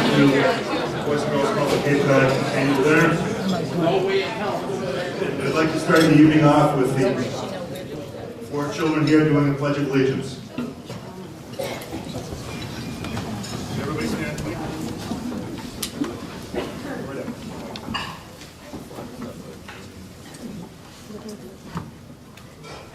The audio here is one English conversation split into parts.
to Boys and Girls Club of Cape Cod annual dinner. I'd like to start the evening off with the 4 children here doing the Pledge of Allegiance. Everybody stand, please.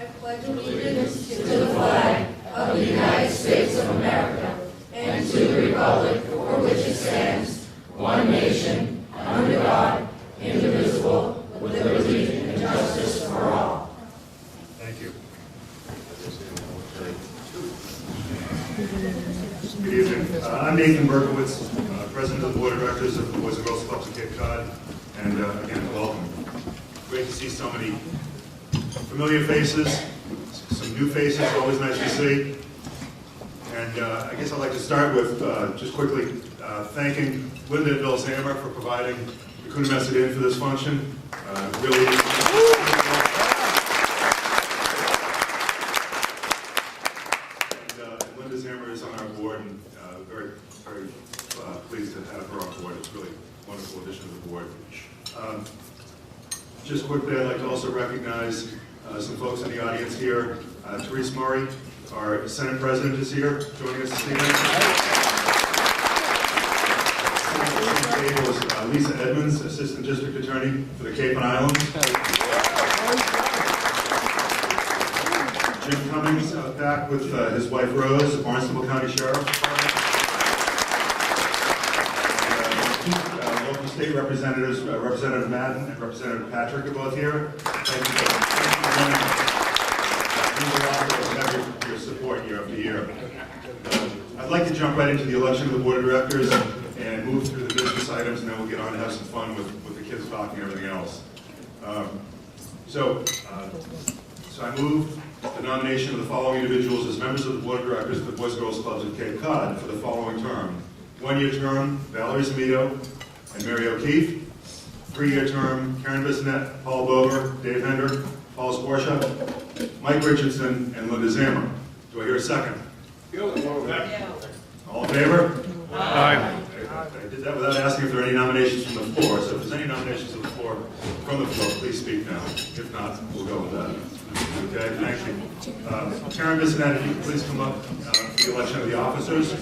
I pledge allegiance to the flag of the United States of America and to the republic for which it stands, one nation, under God, indivisible, with liberty and justice for all. Thank you. Good evening. I'm Nathan Berkowitz, President of the Board of Directors of the Boys and Girls Clubs of Cape Cod, and again, welcome. Great to see so many familiar faces, some new faces, always nice to see. And I guess I'd like to start with just quickly thanking Linda Vilsamer for providing the Kuna Inn for this function. Really. And Linda Zammer is on our board, and very, very pleased to have her on board. It's really a wonderful addition to the board. Just quickly, I'd like to also recognize some folks in the audience here. Therese Murray, our Senate President, is here joining us this evening. Lisa Edmonds, Assistant District Attorney for the Cape and Islands. Jim Cummings back with his wife Rose, Barnstable County Sheriff. Local state representatives, Representative Madden and Representative Patrick are both here. Thank you for your support year after year. I'd like to jump right into the election of the Board of Directors and move through the business items, and then we'll get on and have some fun with the kids talking and everything else. So I move the nomination of the following individuals as members of the Board of Directors of the Boys and Girls Clubs of Cape Cod for the following term. 1-year term, Valerie Zamito and Mary O'Keefe. 3-year term, Karen Bissonette, Paul Bober, Dave Hender, Paul Sporsha, Mike Richardson, and Linda Zammer. Do I hear a second? All in favor? Aye. I did that without asking if there are any nominations from the floor. So if there's any nominations from the floor, please speak now. If not, we'll go with that. Okay, thank you. Karen Bissonette, if you could please come up for the election of the officers.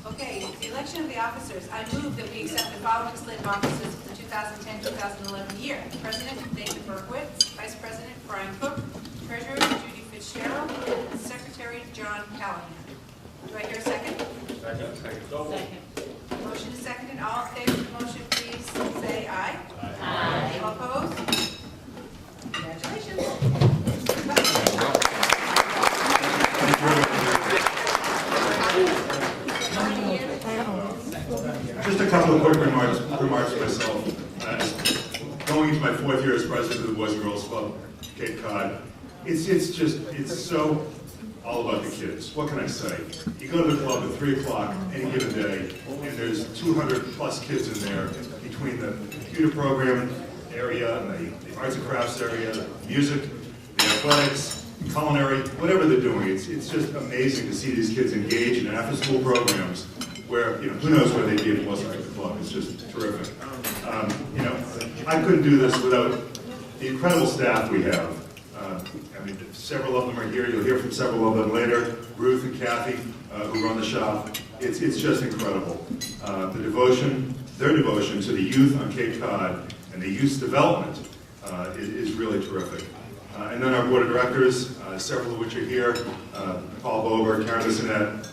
Okay, the election of the officers. I move that we accept the following slate of officers for the 2010-2011 year. President, Nathan Berkowitz. Vice President, Brian Cook. Treasurer, Judy Fitzgerald. And Secretary, John Callahan. Do I hear a second? Second. Motion is seconded. All in favor of the motion, please say aye. Aye. All opposed? Congratulations. Just a couple of quick remarks myself. Going into my 4th year as president of the Boys and Girls Club, Cape Cod, it's so all about the kids. What can I say? You go to the club at 3 o'clock any given day, and there's 200 plus kids in there between the computer program area and the arts and crafts area, the music, the athletics, culinary, whatever they're doing. It's just amazing to see these kids engage in after-school programs where, who knows where they'd be if it wasn't for the club. It's just terrific. I couldn't do this without the incredible staff we have. Several of them are here. You'll hear from several of them later. Ruth and Kathy, who run the shop. It's just incredible. Their devotion to the youth on Cape Cod and the youth development is really terrific. And then our board of directors, several of which are here, Paul Bober, Karen Bissonette,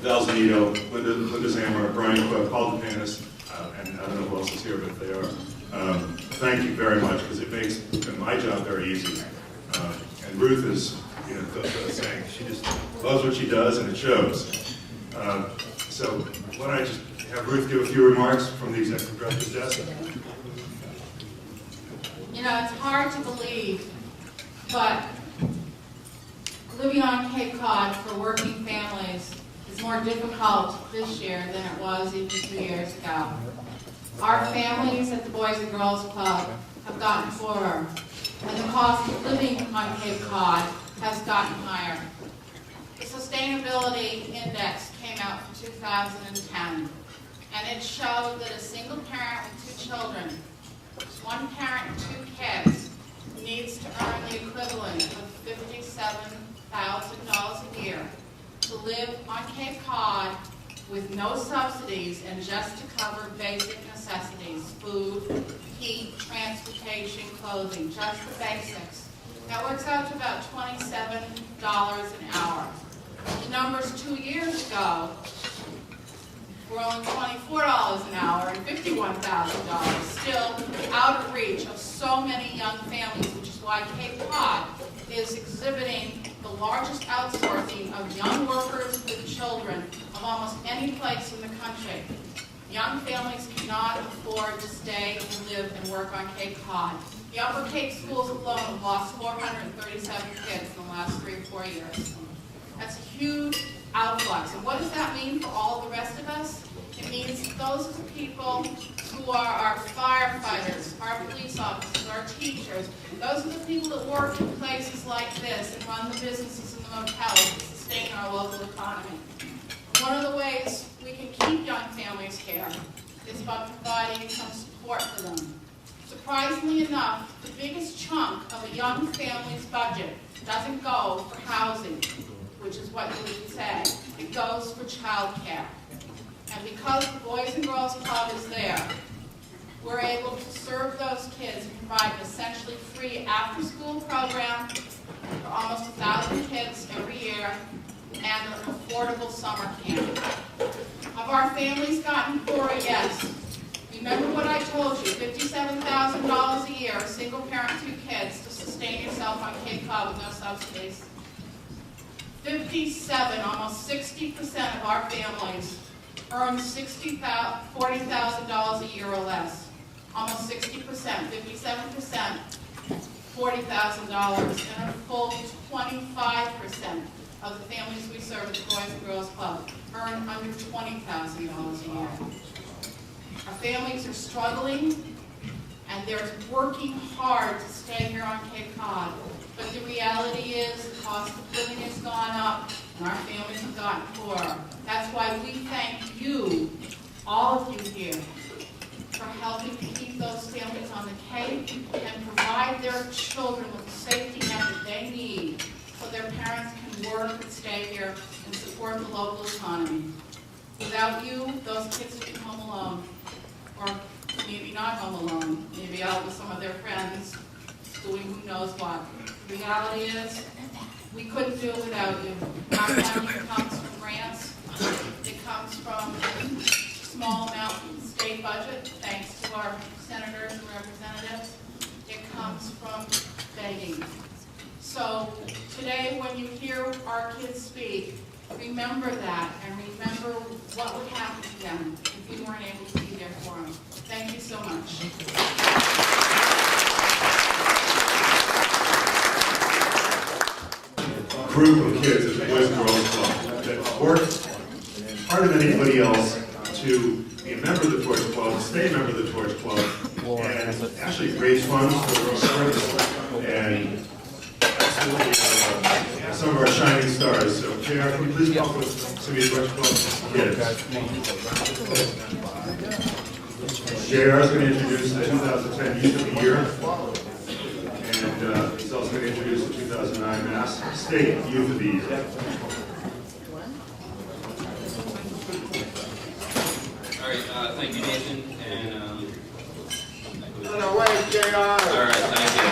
Val Zanito, Linda Zammer, Brian Cook, Paul DePanis, and I don't know who else is here, but they are. Thank you very much, because it makes my job very easy. And Ruth is, saying she just loves what she does, and it shows. So why don't I just have Ruth give a few remarks from the executive director's desk? It's hard to believe, but living on Cape Cod for working families is more difficult this year than it was even 2 years ago. Our families at the Boys and Girls Club have gotten poorer, and cost of living on Cape Cod has gotten higher. The Sustainability Index came out for 2010, and it showed that a single parent with 2 children, one parent and 2 kids, needs to earn the equivalent of $57,000 a year to live on Cape Cod with no subsidies and just to cover basic necessities: food, heat, transportation, clothing, just the basics. That works out to about $27 an hour. The numbers 2 years ago were only $24 an hour and $51,000, still out of reach of so many young families, which is why Cape Cod is exhibiting the largest outsourcing of young workers with children of almost any place in the country. Young families cannot afford to stay and live and work on Cape Cod. The Upper Cape schools alone have lost 437 kids in the last 3 or 4 years. That's a huge outflux. And what does that mean for all the rest of us? It means those are the people who are our firefighters, our police officers, our teachers. Those are the people that work in places like this and run the businesses and the motels to sustain our local economy. One of the ways we can keep young families here is by providing some support for them. Surprisingly enough, the biggest chunk of a young family's budget doesn't go for housing, which is what you would say. It goes for child care. And because the Boys and Girls Club is there, we're able to serve those kids and provide an essentially free after-school program for almost 1,000 kids every year and an affordable summer camp. Have our families gotten poorer? Yes. Remember what I told you, $57,000 a year, a single parent, 2 kids, to sustain yourself on Cape Cod with no subsidies. 57, almost 60% of our families earn $40,000 a year or less. Almost 60%, 57%, $40,000, and a full 25% of the families we serve at the Boys and Girls Club earn under $20,000 a year. Our families are struggling, and they're working hard to stay here on Cape Cod. But the reality is the cost of living has gone up, and our families have gotten poorer. That's why we thank you, all of you here, for helping to keep those families on the Cape and provide their children with the safety net that they need so their parents can work and stay here and support the local economy. Without you, those kids would be home alone, or maybe not home alone, maybe out with some of their friends doing who knows what. The reality is, we couldn't do it without you. Our funding comes from grants. It comes from a small amount from the state budget, thanks to our senators and representatives. It comes from begging. So today, when you hear our kids speak, remember that, and remember what would happen to them if we weren't able to be there for them. Thank you so much. Group of kids at the Boys and Girls Club that work harder than anybody else to be a member of the Torch Club, stay a member of the Torch Club, and actually raise funds for their service. And absolutely some of our shining stars. So, JR, can you please welcome some of your Torch Club kids? JR is going to introduce the 2010 Youth of the Year. And he's also going to introduce the 2009 Mass State Youth of the Year. All right, thank you, Nathan. And On our way, JR. all right, thank you.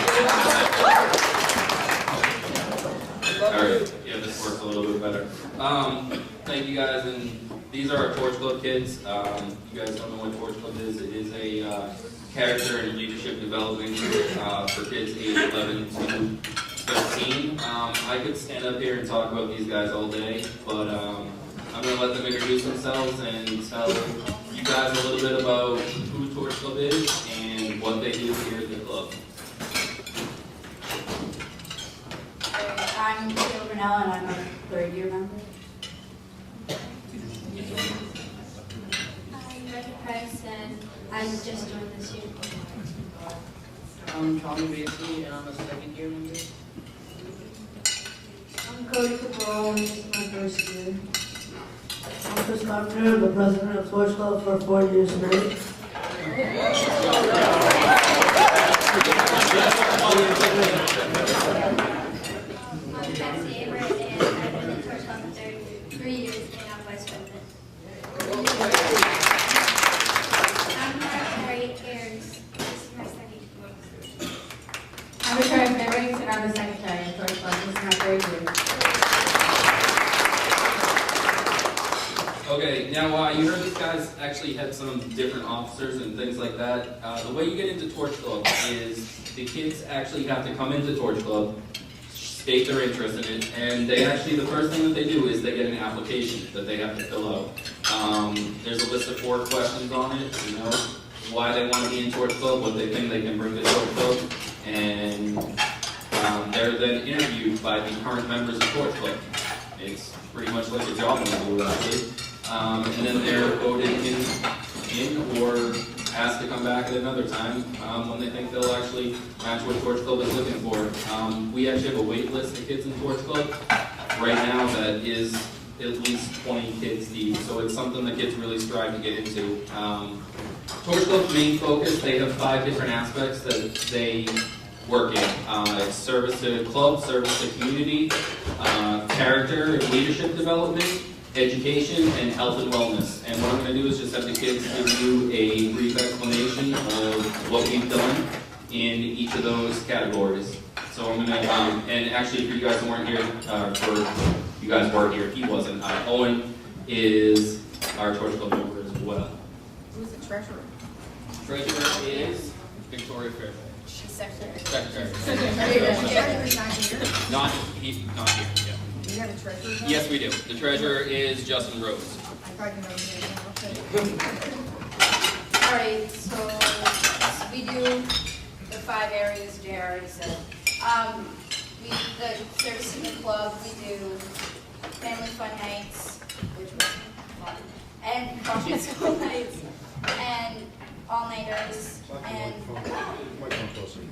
All right, yeah, this works a little bit better. Thank you guys, and these are our Torch Club kids. You guys don't know what Torch Club is. It is a character and leadership development for kids age 11 to 13. I could stand up here and talk about these guys all day, but I'm going to let them introduce themselves and tell you guys a little bit about who Torch Club is and what they do here at the club. I'm Jill Brunel, and I'm a third-year member. I'm Rebecca Price, and I just joined this year. I'm Tommy Basie, and I'm a second year member. I'm Cody Cabral, this is my first year. I'm Chris Carpenter, the president of Torch Club for 4 years straight. I'm Patsy Averett, and I've been in Torch Club for 3 years, and I'm vice president. I'm Mary Ayers. This is my second year. I'm Victoria Fairbanks, and I'm the secretary of Torch Club. This is my third year. Okay, now you heard these guys actually had some different officers and things like that. The way you get into Torch Club is the kids actually have to come into Torch Club, state their interest in it, and they actually, the first thing that they do is they get an application that they have to fill out. There's a list of 4 questions on it, you know, why they want to be in Torch Club, what they think they can bring to Torch Club, and they're then interviewed by the current members of Torch Club. It's pretty much like a job interview, actually. And then they're voted in or asked to come back at another time when they think they'll actually match what Torch Club is looking for. We actually have a wait list of kids in Torch Club right now that is at least 20 kids deep, so it's something that kids really strive to get into. Torch Club's main focus, they have 5 different aspects that they work in. It's service to club, service to community, character and leadership development, education, and health and wellness. And what I'm going to do is just have the kids give you a brief explanation of what we've done in each of those categories. So I'm going to, and actually for you guys who weren't here, you guys weren't here, he wasn't. Owen is our Torch Club member as well. Who's the treasurer? Treasurer is Victoria Fairbanks. She's secretary. Secretary. Not here. Not here, yeah. You got a treasurer? now? Yes, we do. The treasurer is Justin Rose. I thought you know him. Okay. All right, so we do the 5 areas Jay already said. The service in the club, we do family fun nights, which was fun, and function school nights, and all-nighters, and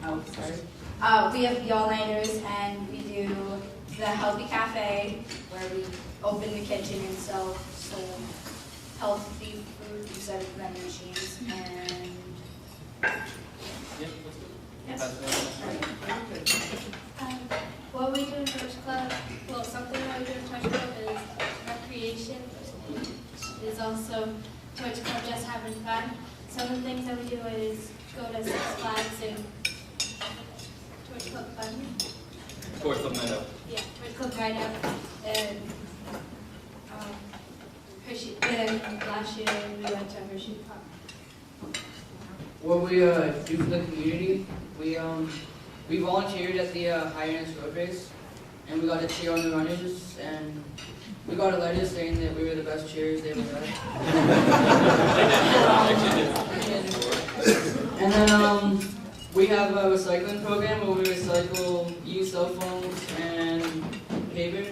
oh, sorry. We have the all-nighters, and we do the Healthy Cafe, where we open the kitchen and sell healthy food instead of vending machines, and What we do in Torch Club, well, something that we do in Torch Club is recreation. Is also Torch Club just having fun. Some of the things that we do is go to Six Flags and Torch Club Fun. Torch Club Night Out. Yeah, Torch Club Night Out. And Hershey. And last year we went to Hershey Park. What we do for the community, we volunteered at the High-Ernest Road Race, and we got to cheer on the runners, and we got a letter saying that we were the best cheerers they ever had. And then we have a recycling program where we recycle used cell phones and paper,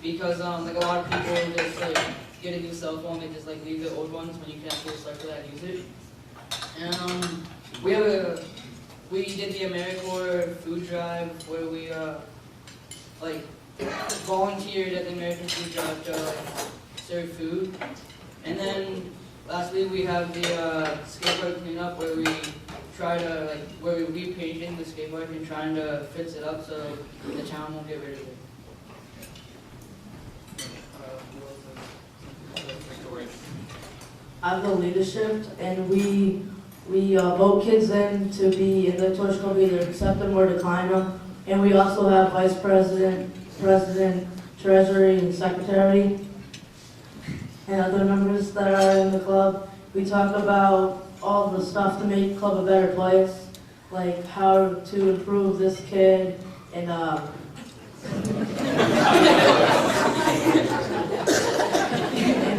because like a lot of people just like get a new cell phone, they just like leave the old ones when you can actually recycle that and use it. And we did the AmeriCorps food drive where we like volunteered at the American Food Drive to like serve food. And then lastly we have the skateboard cleanup where we try to like where we repainting the skateboard and trying to fix it up so the town won't get rid of it. I have the leadership, and we vote kids in to be in the Torch Club, either accept them or decline them. And we also have vice president, president, treasury, and secretary, and other members that are in the club. We talk about all the stuff to make the club a better place, like how to improve this kid, and and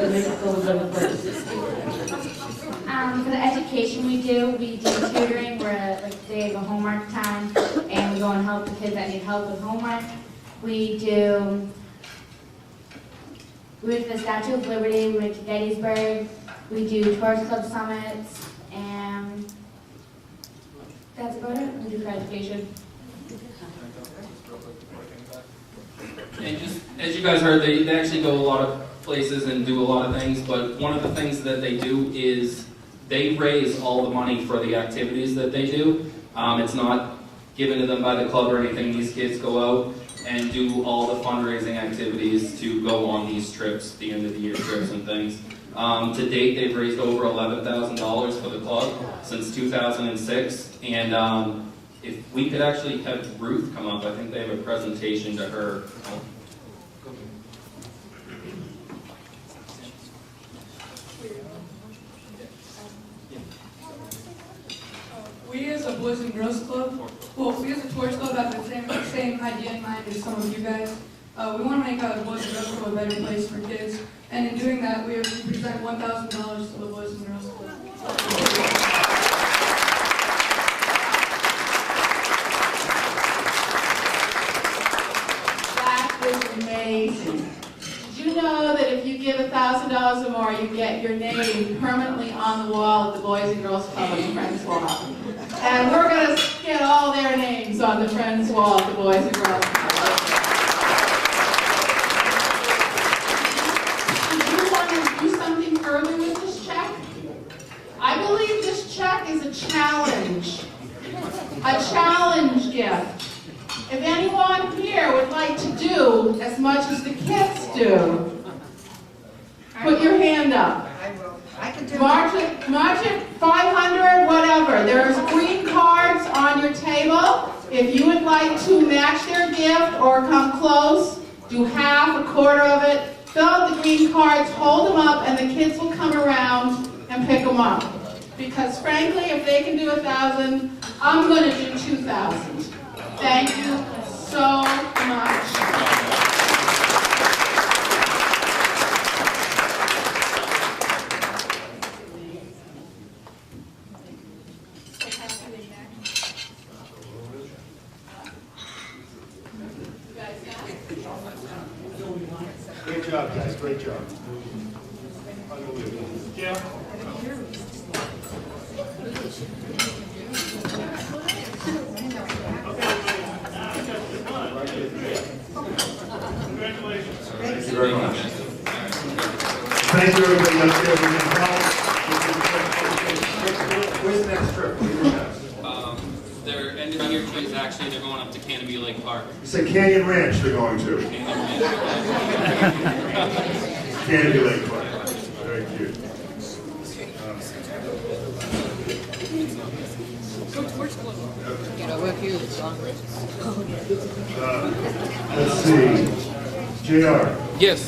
to make the club a better place. For the education we do tutoring where like they have a homework time and we go and help the kids that need help with homework. We went to the Statue of Liberty, we went to Gettysburg, we do Torch Club summits, and That's about it. We do for education. And just, as you guys heard, they actually go a lot of places and do a lot of things, but one of the things that they do is they raise all the money for the activities that they do. It's not given to them by the club or anything. These kids go out and do all the fundraising activities to go on these trips, the end of the year trips and things. To date, they've raised over $11,000 for the club since 2006, and if we could actually have Ruth come up, I think they have a presentation to her. We as a Boys and Girls Club, well, we as a Torch Club have the same idea in mind as some of you guys. We want to make our Boys and Girls Club a better place for kids, and in doing that, we present $1,000 to the Boys and Girls Club. That is amazing. Did you know that if you give $1,000 or more, you get your name permanently on the wall at the Boys and Girls Club at the Friends Wall? And we're going to get all their names on the Friends Wall at the Boys and Girls Club. Did you want to do something further with this check? I believe this check is a challenge. A challenge gift. If anyone here would like to do as much as the kids do, put your hand up. I will. I can do March it, 500, whatever. There's green cards on your table. If you would like to match their gift or come close, do half, a quarter of it. Fill out the green cards, hold them up, and the kids will come around and pick them up. Because frankly, if they can do 1,000, I'm going to do 2,000. Thank you so much. Great job, guys, great job. Unbelievable. Yeah. Thank you very much. Thank you, everybody out there for your help. Where's the next trip? Their end of the year trip is actually, they're going up to Canopy Lake Park. You said Canyon Ranch they're going to. Canopy Lake Park. Very cute. Let's see. JR. Yes.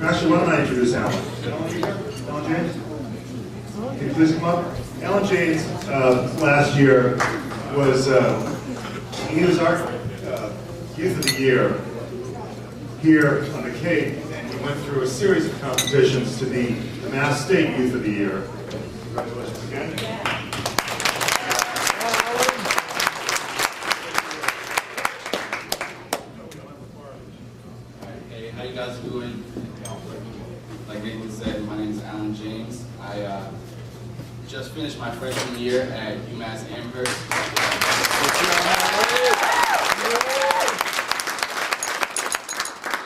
Actually, why don't I introduce Alan? Alan James? Can you please come up? Alan James, last year, he was our Youth of the Year here on the Cape, and he went through a series of competitions to be the Mass State Youth of the Year. Congratulations again. Hey, how you guys doing? Like Nathan said, my name is Alan James. I just finished my freshman year at UMass Amherst.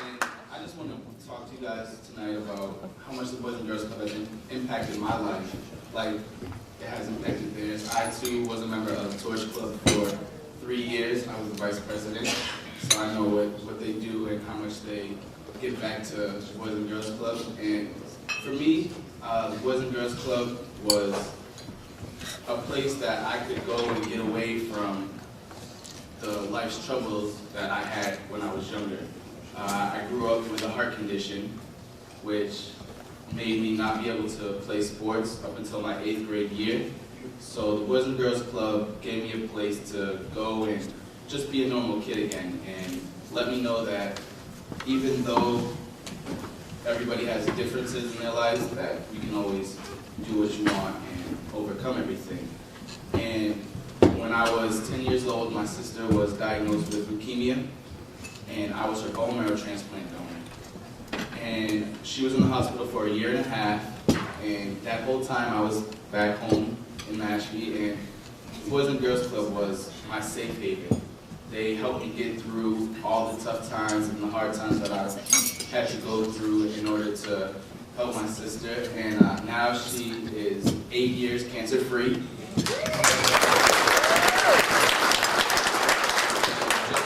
And I just want to talk to you guys tonight about how much the Boys and Girls Club has impacted my life. Like it has impacted theirs. I too was a member of Torch Club for 3 years. I was the vice president, so I know what they do and how much they give back to the Boys and Girls Club. And for me, the Boys and Girls Club was a place that I could go and get away from the life's troubles that I had when I was younger. I grew up with a heart condition, which made me not be able to play sports up until my 8th grade year. So the Boys and Girls Club gave me a place to go and just be a normal kid again, and let me know that even though everybody has differences in their lives, that you can always do what you want and overcome everything. And when I was 10 years old, my sister was diagnosed with leukemia, and I was her bone marrow transplant donor. And she was in the hospital for 1.5 years, and that whole time I was back home in Mashpee, and the Boys and Girls Club was my safe haven. They helped me get through all the tough times and the hard times that I had to go through in order to help my sister. And now she is 8 years cancer-free. Just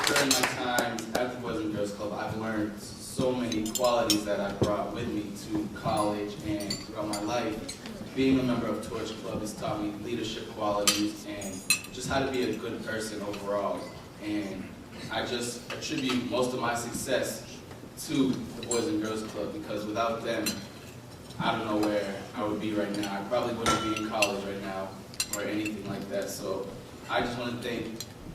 during my time at the Boys and Girls Club, I've learned so many qualities that I brought with me to college and throughout my life. Being a member of Torch Club has taught me leadership qualities and just how to be a good person overall. And I just attribute most of my success to the Boys and Girls Club, because without them, I don't know where I would be right now. I probably wouldn't be in college right now or anything like that. So I just want to thank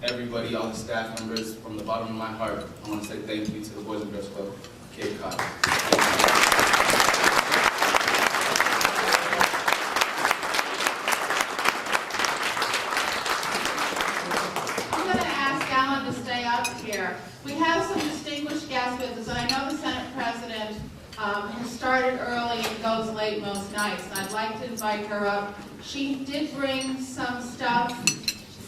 everybody, all the staff members, from the bottom of my heart. I want to say thank you to the Boys and Girls Club, Cape Cod. Here. We have some distinguished guests with us, and I know the Senate President has started early and goes late most nights, and I'd like to invite her up. She did bring some stuff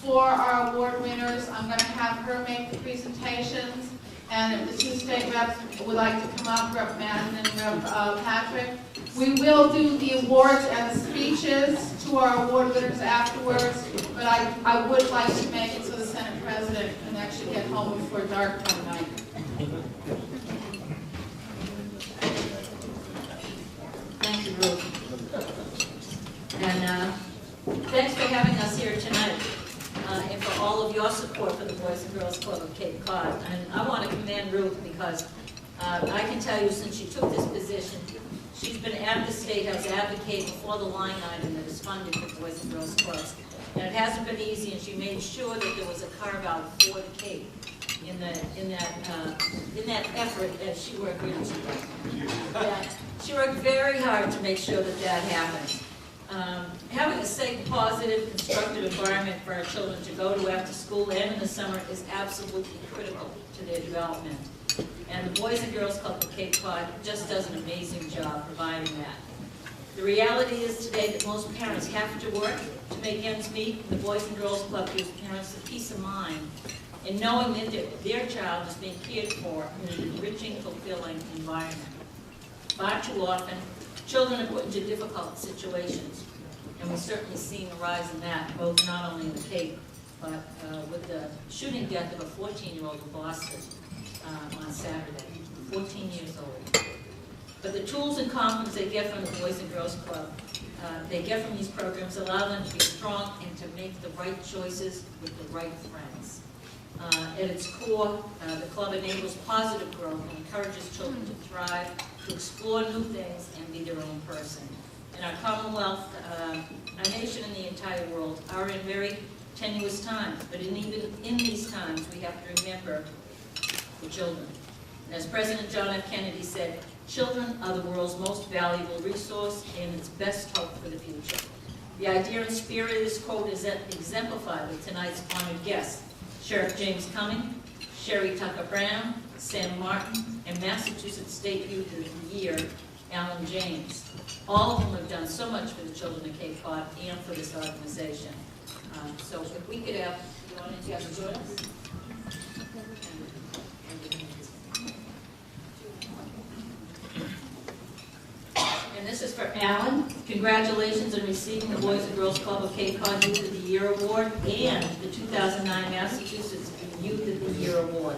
for our award winners. I'm going to have her make the presentations, and if the two state reps would like to come up, Rep. Madden and Rep. Patrick. We will do the awards and the speeches to our award winners afterwards, but I would like to make it so the Senate President can actually get home before dark tonight. Thank you, Ruth. And thanks for having us here tonight, and for all of your support for the Boys and Girls Club of Cape Cod. And I want to commend Ruth because I can tell you, since she took this position, she's been at the State House advocating for the line item that is funded for Boys and Girls Clubs. And it hasn't been easy, and she made sure that there was a carve-out for the Cape in that effort that she worked really hard. She worked very hard to make sure that that happened. Having a safe, positive, constructive environment for our children to go to after school and in the summer is absolutely critical to their development. And the Boys and Girls Club of Cape Cod just does an amazing job providing that. The reality is today that most parents have to work to make ends meet. The Boys and Girls Club gives parents a peace of mind in knowing that their child is being cared for in an enriching, fulfilling environment. Far too often, children are put into difficult situations, and we've certainly seen a rise in that, both not only in the Cape, but with the shooting death of a 14-year-old in Boston on Saturday, 14 years old. But the tools and confidence they get from the Boys and Girls Club, they get from these programs, allow them to be strong and to make the right choices with the right friends. At its core, the club enables positive growth and encourages children to thrive, to explore new things, and be their own person. In our Commonwealth, our nation and the entire world are in very tenuous times, but even in these times, we have to remember the children. And as President John F. Kennedy said, children are the world's most valuable resource and its best hope for the future. The idea and spirit of this quote is exemplified with tonight's honored guests, Sheriff James Cumming, Sherry Tucker Brown, Sam Martin, and Massachusetts State Youth of the Year, Alan James. All of them have done so much for the children of Cape Cod and for this organization. So if we could have the audience join us. And this is for Alan. Congratulations on receiving the Boys and Girls Club of Cape Cod Youth of the Year Award and the 2009 Massachusetts Youth of the Year Award.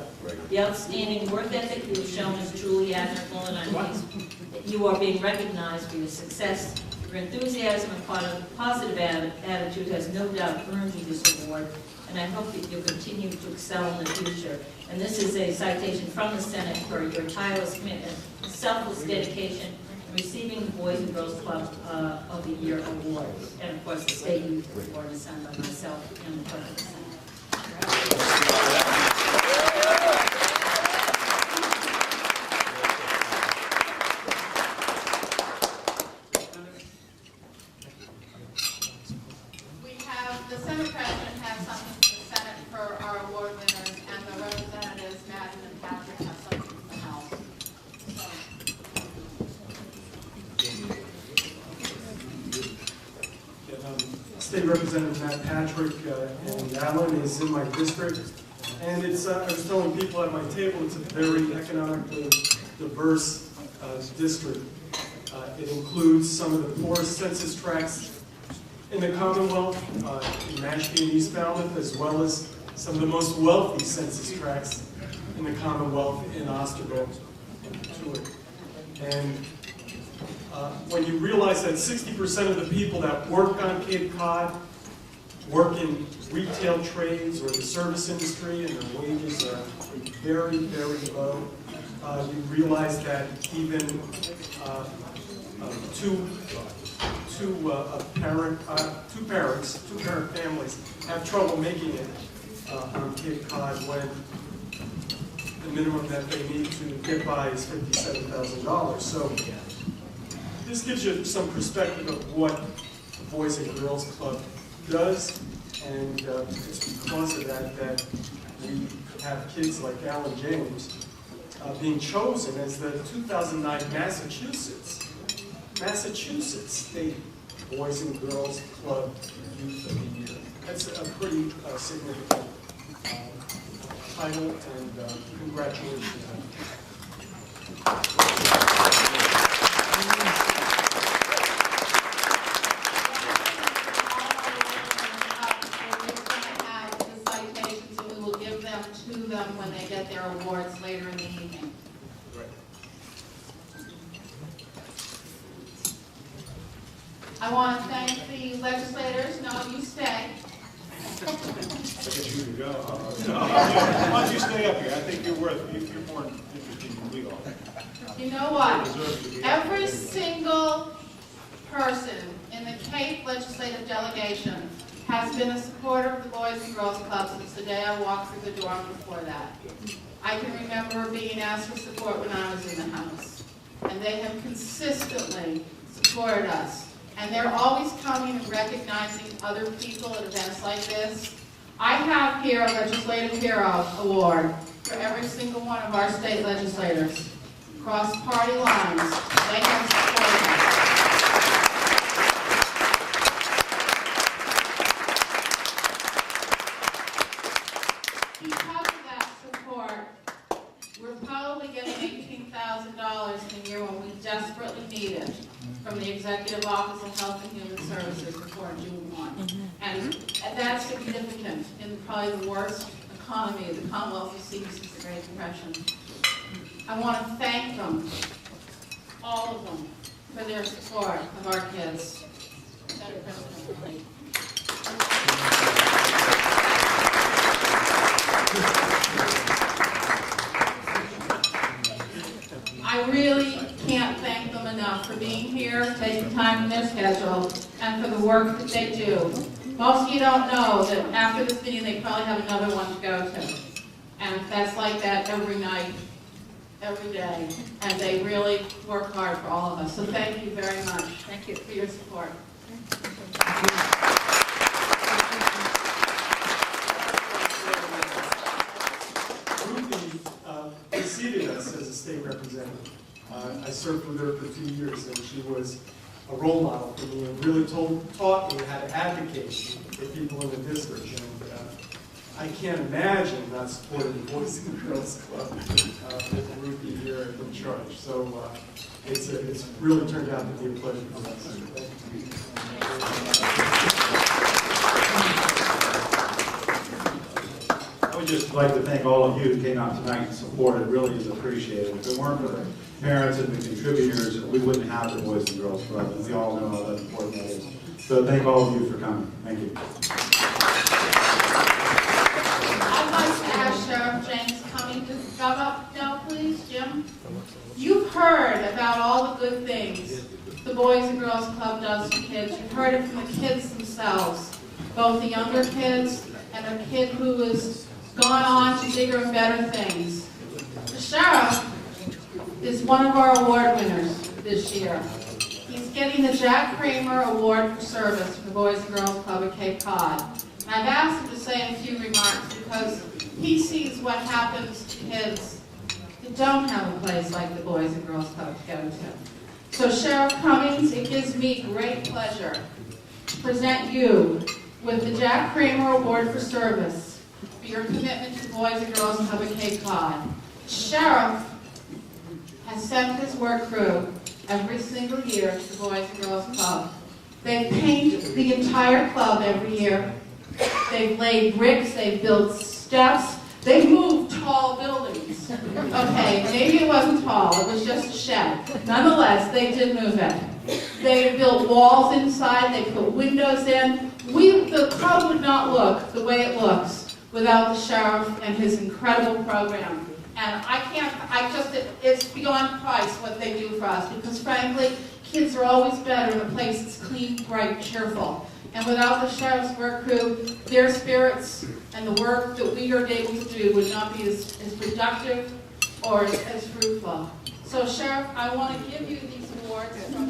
The outstanding work ethic you have shown is truly admirable, and I'm pleased that you are being recognized for your success. Your enthusiasm and positive attitude has no doubt earned you this award, and I hope that you'll continue to excel in the future. And this is a citation from the Senate for your tireless commitment, selfless dedication, receiving the Boys and Girls Club of the Year Award. And of course, the State Youth Award is signed by myself and the clerk of the Senate. We have, the Senate President has something for the Senate for our award winners, and the representatives, Madden and Patrick, have something for the House. State Representative Matt Patrick and Allen is in my district. And it's, I was telling people at my table, it's a very economically diverse district. It includes some of the poorest census tracts in the Commonwealth, in Mashpee and East Falmouth, as well as some of the most wealthy census tracts in the Commonwealth in Osterville and Patuit. And when you realize that 60% of the people that work on Cape Cod work in retail trades or the service industry and their wages are very, very low, you realize that even two parent families have trouble making it on Cape Cod when the minimum that they need to get by is $57,000. So this gives you some perspective of what the Boys and Girls Club does, and it's because of that that we have kids like Alan James being chosen as the 2009 Massachusetts State Boys and Girls Club Youth of the Year. That's a pretty significant title, and congratulations. To them when they get their awards later in the evening. I want to thank the legislators. No, you stay. I guess you can go. Why don't you stay up here? I think you're more interesting than we are. You know what? Every single person in the Cape legislative delegation has been a supporter of the Boys and Girls Club since the day I walked through the door and before that. I can remember being asked for support when I was in the House. And they have consistently supported us. And they're always coming and recognizing other people at events like this. I have here a Legislative Hero Award for every single one of our state legislators. Across party lines, they have supported us. Because of that support, we're probably getting $18,000 in a year when we desperately need it from the Executive Office of Health and Human Services before June 1. And that's significant in probably the worst economy the Commonwealth has seen since the Great Depression. I want to thank them, all of them, for their support of our kids. Madam President. I really can't thank them enough for being here, taking time in their schedule, and for the work that they do. Most of you don't know that after this meeting they probably have another one to go to. And that's like that every night, every day. And they really work hard for all of us. So thank you very much. Thank you for your support. Ruthie preceded us as a state representative. I served with her for 2 years, and she was a role model for me and really taught me how to advocate for people in the district. And I can't imagine not supporting the Boys and Girls Club with Ruthie here in charge. So it's really turned out to be a pleasure for us. I would just like to thank all of you who came out tonight and supported. It really is appreciated. If it weren't for the parents and the contributors, we wouldn't have the Boys and Girls Club, and we all know how important that is. So thank all of you for coming. Thank you. I'd like to ask Sheriff James Cummings to come up now, please, Jim. You've heard about all the good things the Boys and Girls Club does for kids. You've heard it from the kids themselves, both the younger kids and a kid who has gone on to bigger and better things. The sheriff is one of our award winners this year. He's getting the Jack Kramer Award for Service for the Boys and Girls Club at Cape Cod. And I've asked him to say a few remarks because he sees what happens to kids that don't have a place like the Boys and Girls Club to go to. So Sheriff Cummings, it gives me great pleasure present you with the Jack Kramer Award for Service for your commitment to Boys and Girls Club at Cape Cod. Sheriff has sent his work crew every single year to the Boys and Girls Club. They paint the entire club every year. They've laid bricks, they've built steps, they moved tall buildings. Okay, maybe it wasn't tall, it was just a shed. Nonetheless, they did move it. They built walls inside, they put windows in. The club would not look the way it looks without the sheriff and his incredible program. And it's beyond price what they do for us, because frankly, kids are always better in a place that's clean, bright, cheerful. And without the sheriff's work crew, their spirits and the work that we are able to do would not be as productive or as fruitful. So Sheriff, I want to give you these awards from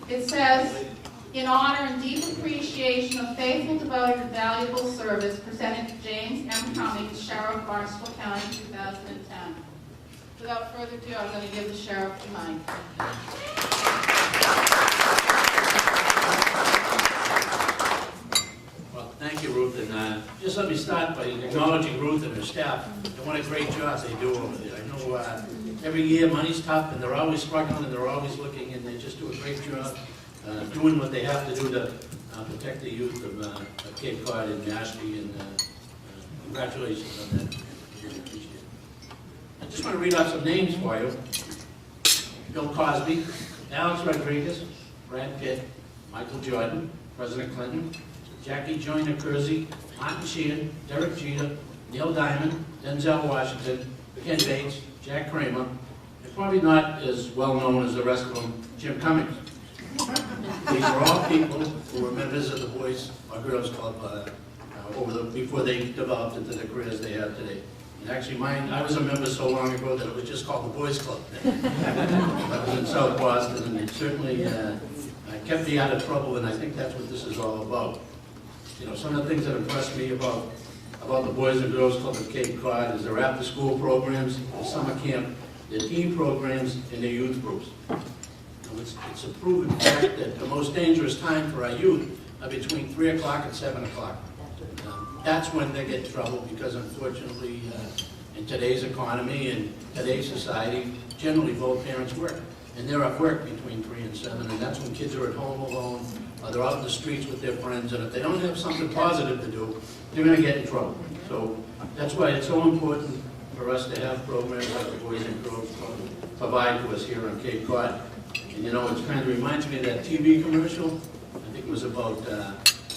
It says, in honor and deep appreciation of faithful, devoted, and valuable service presented to James M. Cummings, Sheriff of Barnstable County, 2010. Without further ado, I'm going to give the Sheriff the mic. Well, thank you, Ruth, and just let me start by acknowledging Ruth and her staff and what a great job they do over there. I know every year money's tough, and they're always struggling, and they're always looking, and they just do a great job doing what they have to do to protect the youth of Cape Cod and Mashpee, and congratulations on that. I really appreciate it. I just want to read off some names for you. Bill Cosby, Alex Rodriguez, Brad Pitt, Michael Jordan, President Clinton, Jackie Joyner Kersey, Martin Sheehan, Derek Jeter, Neil Diamond, Denzel Washington, Ken Bates, Jack Kramer, and probably not as well known as the rest of them, Jim Cummings. These are all people who were members of the Boys or Girls Club before they developed into the careers they have today. And actually I was a member so long ago that it was just called the Boys Club. I was in South Boston, and it certainly kept me out of trouble, and I think that's what this is all about. You know, some of the things that impressed me about the Boys and Girls Club at Cape Cod is their after-school programs, the summer camp, their team programs, and their youth groups. It's a proven fact that the most dangerous time for our youth are between 3 o'clock and 7 o'clock. That's when they get in trouble, because unfortunately, in today's economy and today's society, generally both parents work. And they're at work between 3 and 7, and that's when kids are at home alone, or they're out in the streets with their friends, and if they don't have something positive to do, they're going to get in trouble. So that's why it's so important for us to have programs like the Boys and Girls Club provide to us here on Cape Cod. And you know, it kind of reminds me of that TV commercial. I think it was about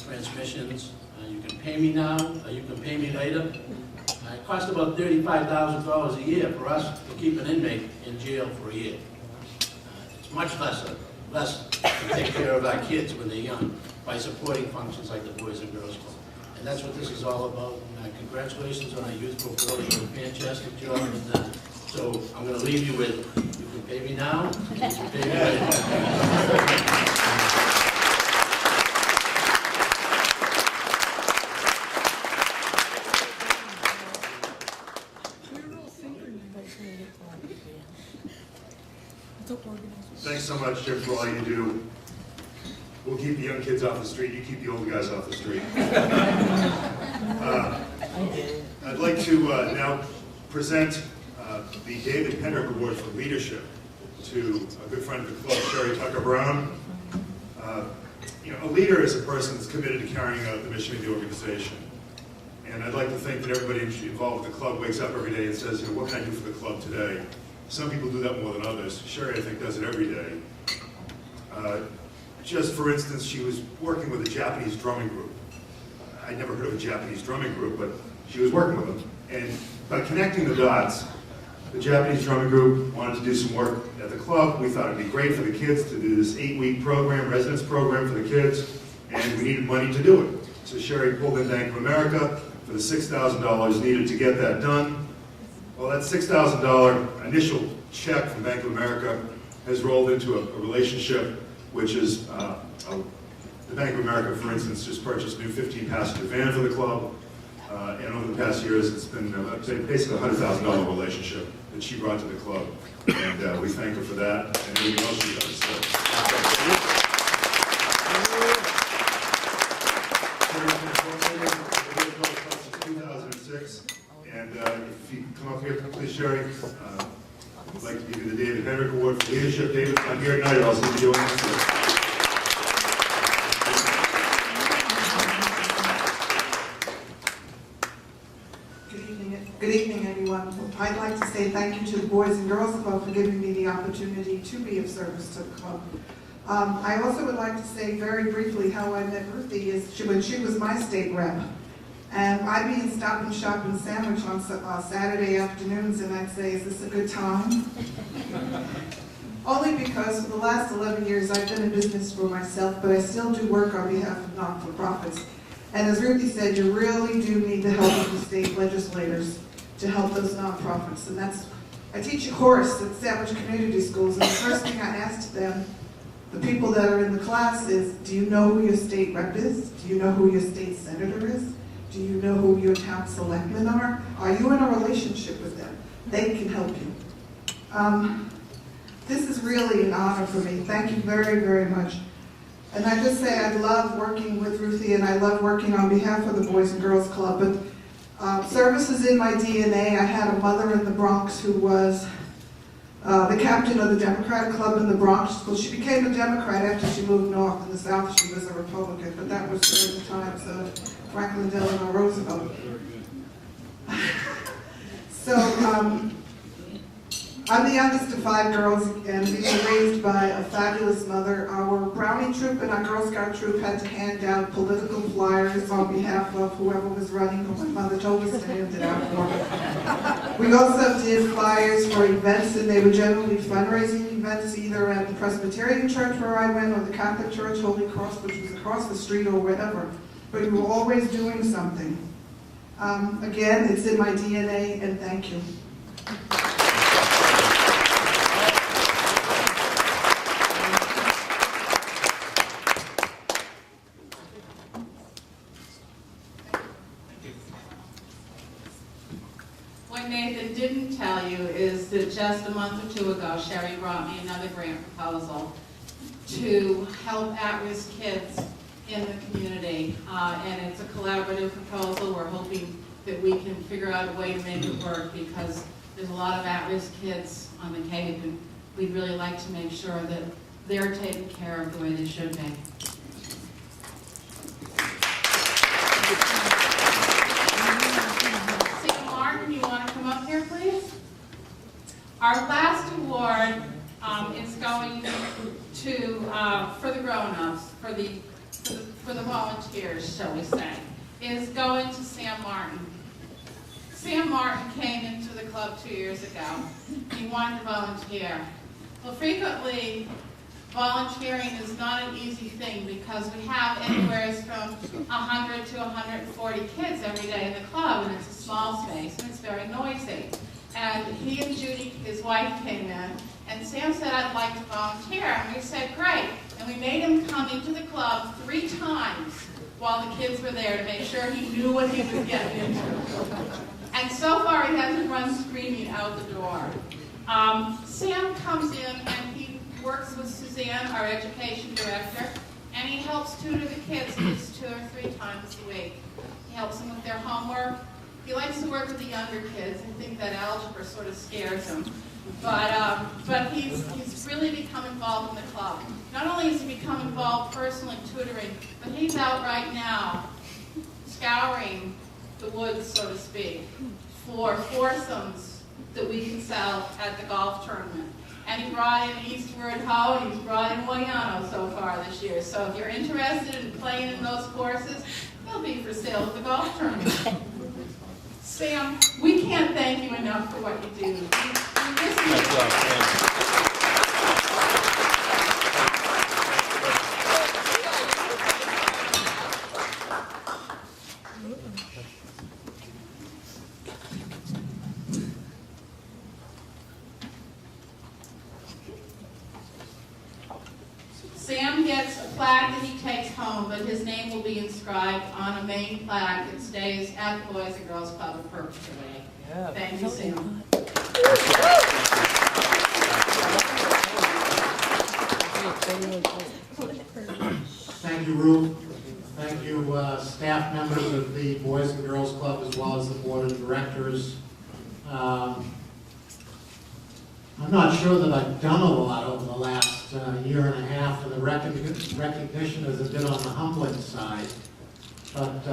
transmissions. You can pay me now, or you can pay me later. It cost about $35,000 a year for us to keep an inmate in jail for a year. It's much less to take care of our kids when they're young by supporting functions like the Boys and Girls Club. And that's what this is all about. And, congratulations on our youth group. You did a fantastic job. And, so I'm going to leave you with, you can pay me now, you can pay me later. Thanks so much, Jim, for all you do. We'll keep the young kids off the street, you keep the old guys off the street. I'd like to now present the David Penrick Award for Leadership to a good friend of the club, Sherry Tucker Brown. You know, a leader is a person that's committed to carrying out the mission of the organization. And I'd like to think that everybody involved with the club wakes up every day and says, you know, what can I do for the club today? Some people do that more than others. Sherry, I think, does it every day. Just for instance, she was working with a Japanese drumming group. I'd never heard of a Japanese drumming group, but she was working with them. And by connecting the dots, the Japanese drumming group wanted to do some work at the club. We thought it'd be great for the kids to do this 8-week program, residence program for the kids, and we needed money to do it. So Sherry pulled in Bank of America for the $6,000 needed to get that done. Well, that $6,000 initial check from Bank of America has rolled into a relationship which is the the Bank of America, for instance, just purchased a new 15-passenger van for the club. And over the past years, it's been basically a $100,000 relationship that she brought to the club. And we thank her for that and everything else she does. So. 2006, and if you come up here, please, Sherry, I'd like to give you the David Henrik Award for Leadership. David's not here tonight, I'll see you doing this. Good evening, everyone. I'd like to say thank you to the Boys and Girls Club for giving me the opportunity to be of service to the club. I also would like to say very briefly how I met Ruthie when she was my state rep. And I'd be in Stop and Shop and Sandwich on Saturday afternoons, and I'd say, is this a good time? Only because for the last 11 years I've been in business for myself, but I still do work on behalf of not-for-profits. And as Ruthie said, you really do need the help of the state legislators to help those nonprofits. And I teach a course at Sandwich Community Schools, and the first thing I asked them, the people that are in the class, is, do you know who your state rep is? Do you know who your state senator is? Do you know who your town selectmen are? Are you in a relationship with them? They can help you. This is really an honor for me. Thank you very, very much. And I just say I love working with Ruthie, and I love working on behalf of the Boys and Girls Club. But service is in my DNA. I had a mother in the Bronx who was the captain of the Democratic Club in the Bronx. Well, she became a Democrat after she moved north. In the South, she was a Republican, but that was during the times of Franklin Delano Roosevelt. So I'm the youngest of 5 girls, and we were raised by a fabulous mother. Our Brownie troop and our Girl Scout troop had to hand out political flyers on behalf of whoever was running, but my mother told us to hand it out for. We also did flyers for events, and they were generally fundraising events, either at the Presbyterian Church where I went, or the Catholic Church, Holy Cross, which was across the street, or whatever. But we were always doing something. Again, it's in my DNA, and thank you. What Nathan didn't tell you is that just a month or 2 ago, Sherry brought me another grant proposal to help at-risk kids in the community. And it's a collaborative proposal. We're hoping that we can figure out a way to make it work, because there's a lot of at-risk kids on the Cape, and we'd really like to make sure that they're taken care of the way they should be. Sam Martin, you want to come up here, please? Our last award is going to, for the grown-ups, for the volunteers, shall we say, is going to Sam Martin. Sam Martin came into the club 2 years ago. He wanted to volunteer. Well, frequently, volunteering is not an easy thing, because we have anywhere from 100 to 140 kids every day in the club, and it's a small space, and it's very noisy. And he and Judy, his wife, came in, and Sam said, I'd like to volunteer. And we said, great. And we made him come into the club 3 times while the kids were there to make sure he knew what he was getting into. And so far, he hasn't run screaming out the door. Sam comes in, and he works with Suzanne, our education director, and he helps tutor the kids at least 2 or 3 times a week. He helps them with their homework. He likes to work with the younger kids. I think that algebra sort of scares him. But he's really become involved in the club. Not only has he become involved personally tutoring, but he's out right now scouring the woods, so to speak, for foursomes that we can sell at the golf tournament. And he brought in Eastward Ho, and he's brought in Wayano so far this year. So if you're interested in playing in those courses, they'll be for sale at the golf tournament. Sam, we can't thank you enough for what you do. Sam gets gets a plaque that he takes home, but his name will be inscribed on a main plaque that stays at the Boys and Girls Club of Purpose today. Thank you, Sam. Thank you, Ruth. Thank you, staff members of the Boys and Girls Club, as well as the Board of Directors. I'm not sure that I've done a lot over the last year and a half, and the recognition is a bit on the humbling side. But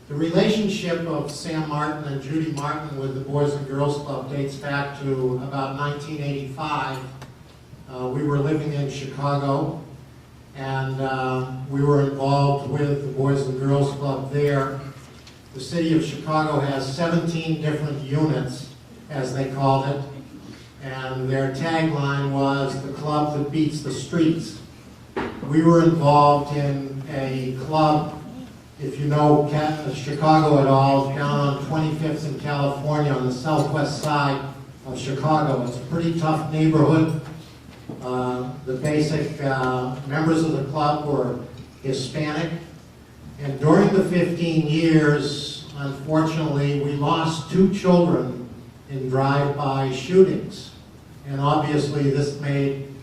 the relationship of Sam Martin and Judy Martin with the Boys and Girls Club dates back to about 1985. We were living in Chicago, and we were involved with the Boys and Girls Club there. The city of Chicago has 17 different units, as they called it, and their tagline was the club that beats the streets. We were involved in a club, if you know Chicago at all, down on 25th in California on the southwest side of Chicago. It's a pretty tough neighborhood. The basic members of the club were Hispanic, and during the 15 years, unfortunately, we lost 2 children in drive-by shootings. And obviously this made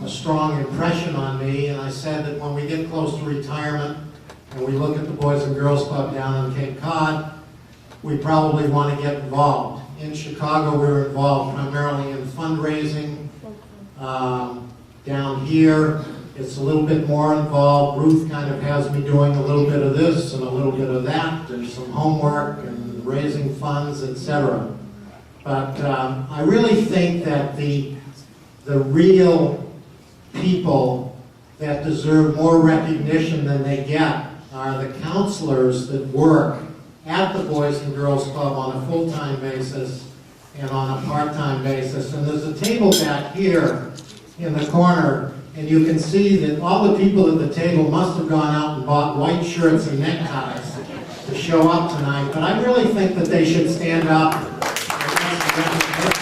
a strong impression on me, and I said that when we get close to retirement and we look at the Boys and Girls Club down on Cape Cod, we probably want to get involved. In Chicago, we were involved primarily in fundraising. Down here, it's a little bit more involved. Ruth kind of has me doing a little bit of this and a little bit of that, and some homework and raising funds, etc. But I really think that the real people that deserve more recognition than they get are the counselors that work at the Boys and Girls Club on a full-time basis and on a part-time basis. And there's a table back here in the corner, and you can see that all the people at the table must have gone out and bought white shirts and neckties to show up tonight. But I really think that they should stand up and get some recognition.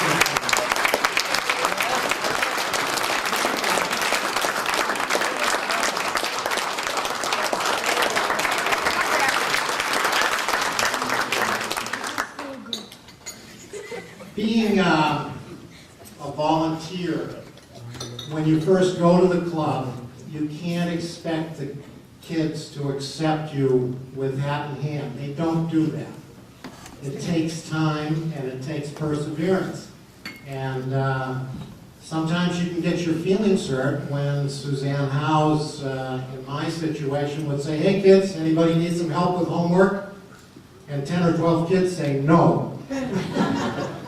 Being a volunteer, when you first go to the club, you can't expect the kids to accept you with hat in hand. They don't do that. It takes time and it takes perseverance. And sometimes you can get your feelings hurt when Suzanne Howes, in my situation, would say, "Hey kids, anybody need some help with homework?" And 10 or 12 kids say no.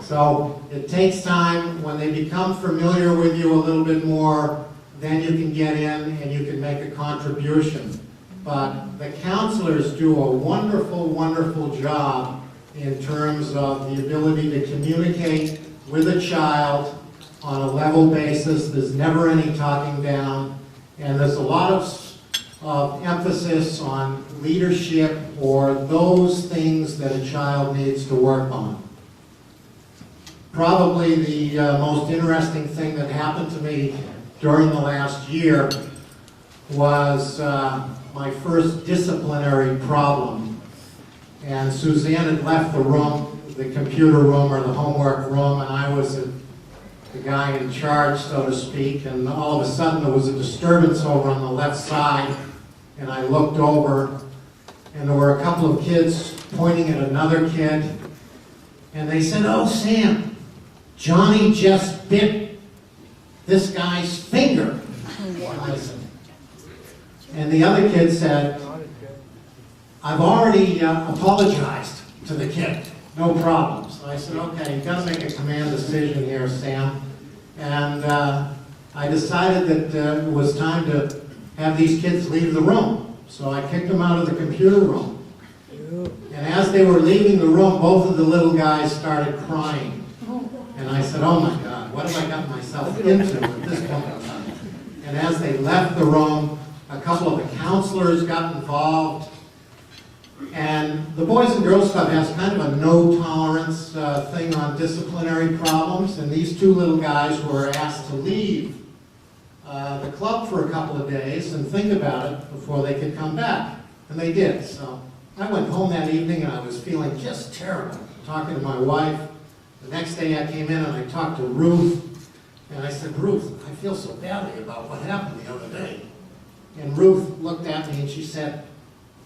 So it takes time. When they become familiar with you a little bit more, then you can get in and you can make a contribution. But the counselors do a wonderful, wonderful job in terms of the ability to communicate with a child on a level basis. There's never any talking down, and there's a lot of emphasis on leadership or those things that a child needs to work on. Probably the most interesting thing that happened to me during the last year was my first disciplinary problem. And Suzanne had left the room, the computer room or the homework room, and I was the guy in charge, so to speak, and all of a sudden there was a disturbance over on the left side, and I looked over, and there were a couple of kids pointing at another kid, and they said, "Oh, Sam, Johnny just bit this guy's finger." And the other kid said, "I've already apologized to the kid, no problem." So I said, "Okay, you've got to make a command decision here, Sam." And I decided that it was time to have these kids leave the room. So I kicked them out of the computer room. And as they were leaving the room, both of the little guys started crying. And I said, "Oh my God, what have I gotten myself into at this point in time?" And as they left the room, a couple of the counselors got involved. And the Boys and Girls Club has kind of a no-tolerance thing on disciplinary problems. And these 2 little guys were asked to leave the club for a couple of days and think about it before they could come back. And they did. So I went home that evening and I was feeling just terrible, talking to my wife. The next day I came in and I talked to Ruth. And I said, Ruth, I feel so badly about what happened the other day. And Ruth looked at me and she said,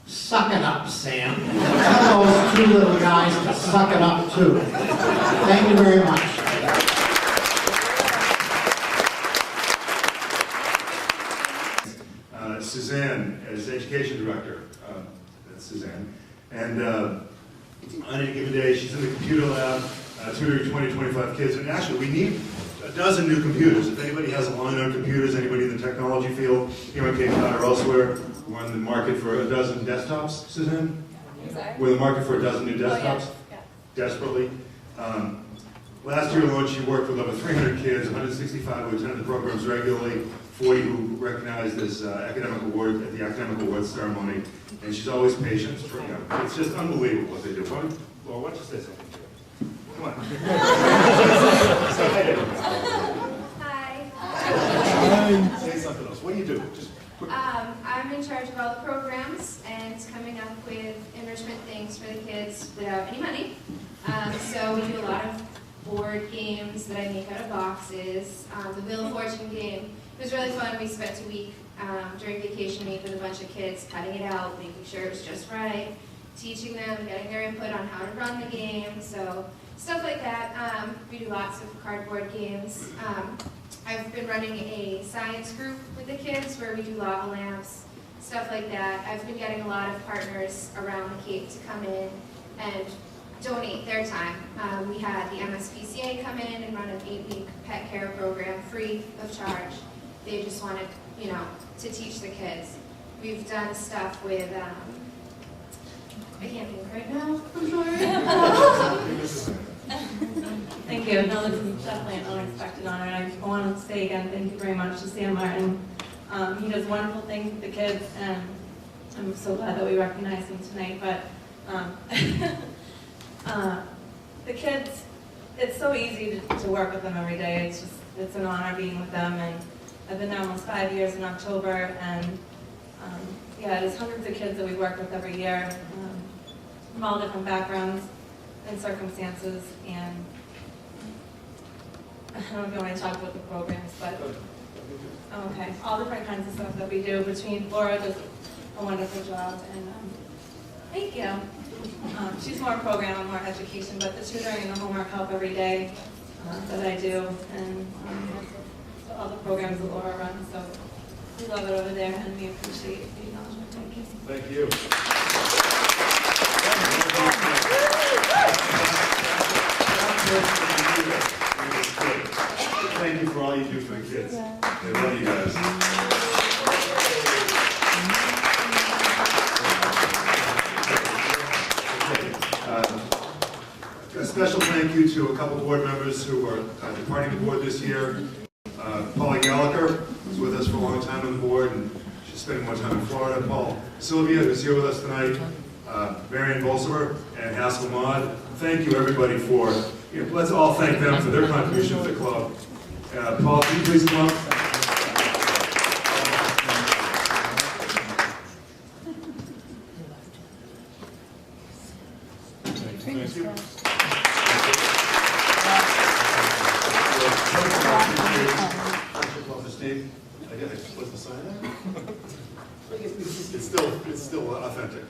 suck it up, Sam. Tell those two little guys to suck it up too. Thank you very much. Suzanne, as Education Director, that's Suzanne. And on any given day, she's in the computer lab, tutoring 20, 25 kids. And actually, we need a dozen new computers. If anybody has a line on computers, anybody in the technology field, here on Cape Cod or elsewhere, we're in the market for a dozen desktops, Suzanne? We're in the market for a dozen new desktops, desperately. Last year alone, she worked with over 300 kids, 165 who attended the programs regularly, 40 who recognized as academic award at the academic awards ceremony, and she's always patient. It's just unbelievable what they do. Laura, why don't you say something? Come on. Say hi to everybody. Hi. Say something else. What do you do? Just quick. I'm in charge of all the programs and coming up with enrichment things for the kids without any money. So we do a lot of board games that I make out of boxes. The Wheel of Fortune game. It was really fun. We spent a week during vacation week with a bunch of kids, cutting it out, making sure it was just right, teaching them, getting their input on how to run the game, so stuff like that. We do lots of cardboard games. I've been running a science group with the kids where we do lava lamps, stuff like that. I've been getting a lot of partners around the Cape to come in and donate their time. We had the MSPCA come in and run an 8-week pet care program free of charge. They just wanted, you know, to teach the kids. We've done stuff with, I can't think right now, I'm sorry. Thank you. No, this is definitely an unexpected honor, and I want to say again, thank you very much to Sam Martin. He does wonderful things with the kids, and I'm so glad that we recognize him tonight. But the kids, it's so easy to work with them every day. It's an honor being with them, and I've been there almost 5 years in October, and yeah, there's hundreds of kids that we work with every year from all different backgrounds and circumstances, and I don't know if you want to talk about the programs, but okay, all different kinds of stuff that we do. Between Laura does a wonderful job, and thank you. She's more program and more education, but the tutoring and the homework help every day that I do, and all the programs that Laura runs, so we love it over there, and we appreciate the acknowledgement. Thank you. Thank you. Thank you for all you do for the kids. I love you guys. A special thank you to a couple board members who are departing the board this year. Paula Gallagher is with us for a long time on the board, and she's spending more time in Florida. Paul Sylvia, who's here with us tonight. Marion Bolsover and Haskell Maud. Thank you, everybody, for, let's all thank them for their contribution to the club. Paul, can you please come up? Thank you. Steve, I guess I split the sign there. It's still authentic.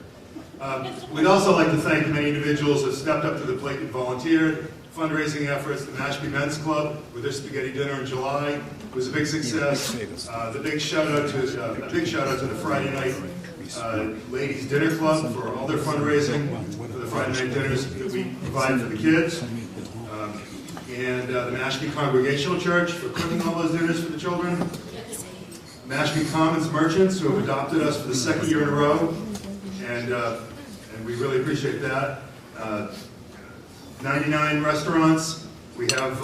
We'd also like to thank the many individuals who have stepped up to the plate and volunteered. Fundraising efforts, the Mashpee Men's Club with their spaghetti dinner in July was a big success. A big shout out to the Friday night Ladies Dinner Club for all their fundraising for the Friday night dinners that we provide for the kids. And the Mashpee Congregational Church for cooking all those dinners for the children. Mashpee Commons Merchants who have adopted us for the second year in a row. And we really appreciate that. 99 Restaurants. We have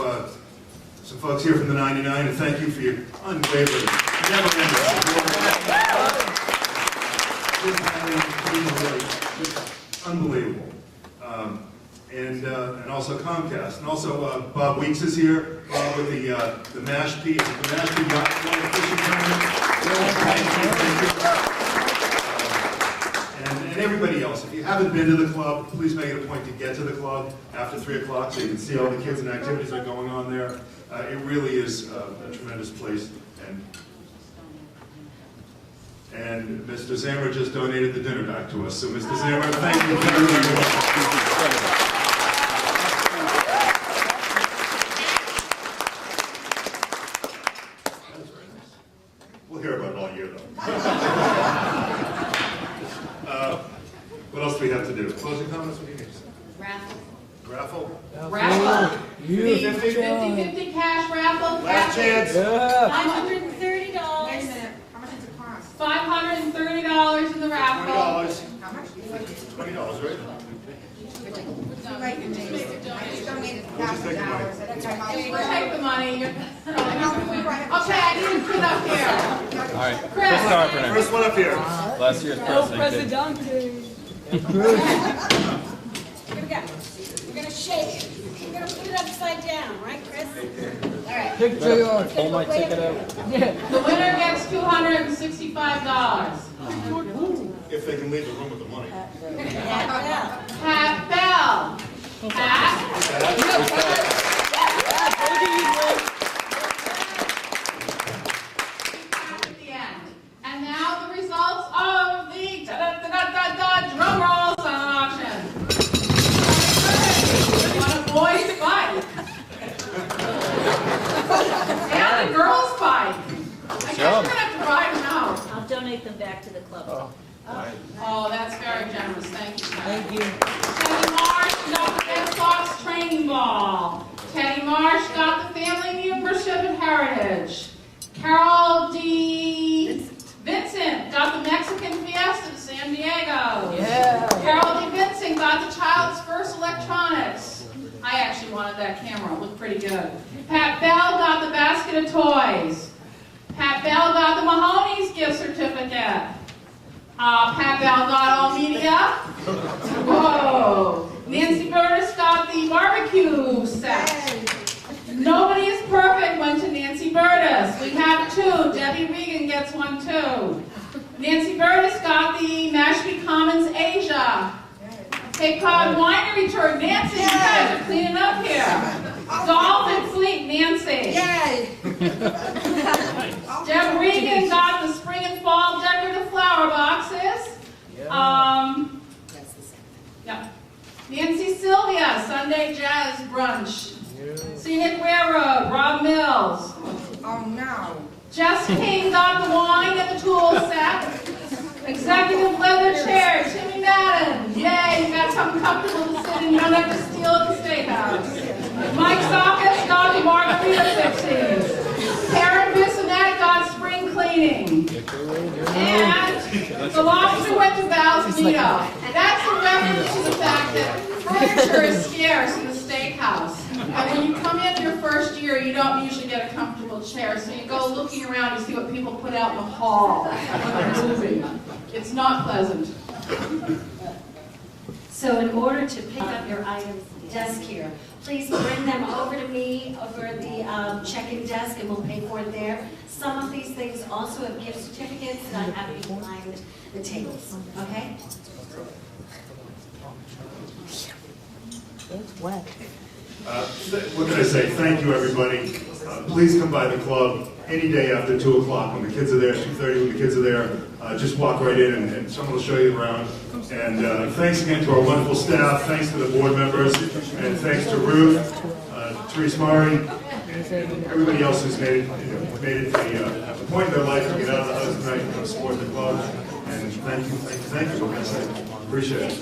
some folks here from the 99, and thank you for your unwavering, never-ending support. Unbelievable. and also Comcast. And also Bob Weeks is here with the Mashpee Yacht Club fishing tournament. And everybody else. If you haven't been to the club, please make it a point to get to the club after 3 o'clock so you can see all the kids and activities that are going on there. It really is a tremendous place. And Mr. Zammer just donated the dinner back to us. So Mr. Zammer, thank you very, very much. We'll hear about it all year, though. What else do we have to do? Closing comments? What do you need to say? Raffle. Raffle? Raffle. The 50-50 cash raffle. Last chance. $530. Wait a minute, how much does it cost? $530 in the raffle. $20. How much? $20, right? I just donated We'll just take the money. We'll take the money. Okay, I need to put up here. All right, Chris Carpenter. First one up here. Last year's president. Here we go. We're gonna shake it. We're gonna put it upside down, right, Chris? All right. Pull my ticket out. The winner gets $265. If they can leave the room with the money. Pat Bell. Pat. At the end. And now the results of the drum rolls on auction. What a boys fight. And the girls fight. I guess you're gonna have to ride them out. I'll donate them back to the club. Oh, that's very generous. Thank you. Thank you. Teddy Marsh got the Red Sox training ball. Teddy Marsh got the family membership and heritage. Carol D. Vincent got the Mexican Fiesta to San Diego. Yeah. Carol D. Vincent got the child's first electronics. I actually wanted that camera. It looked pretty good. Pat Bell got the basket of toys. Pat Bell got the Mahoney's gift certificate. Pat Bell got all media. Whoa. Nancy Burtis got the barbecue set. Nobody is perfect went to Nancy Burtis. We have 2. Debbie Regan gets one too. Nancy Burtis got the Mashpee Commons Asia. Cape Cod Winery Tour. Nancy, you guys are cleaning up here. Dolphin Fleet, Nancy. Yay! Deb Regan got the spring and fall decorative flower boxes. Yeah. Nancy Sylvia, Sunday Jazz Brunch. Scenic Railroad, Rob Mills. Oh no. Jess King got the wine and the tool set. Executive leather chair, Timmy Madden. Yay, you got something comfortable to sit in. You don't have to steal at the steakhouse. Mike Sockets got the margarita fixings. Karen Bissonette got spring cleaning. And the lobster went to Val's Meetup. That's a reference to the fact that furniture is scarce in the steakhouse. And when you come in your first year, you don't usually get a comfortable chair. So you go looking around, you see what people put out in the hall when they're moving. It's not pleasant. So in order to pick up your items at the desk here, please bring them over to me over the check-in desk and we'll pay for it there. Some of these things also have gift certificates that I'm happy behind the tables, okay? It's wet. What can I say? Thank you, everybody. Please come by the club any day after 2 o'clock when the kids are there, 2:30 when the kids are there. Just walk right in and someone will show you around. And thanks again to our wonderful staff. Thanks to the board members. And thanks to Ruth, Therese Mari, everybody else who's made it a point in their life to get out of the house tonight and support the club. And thank you. What can I say? Appreciate it.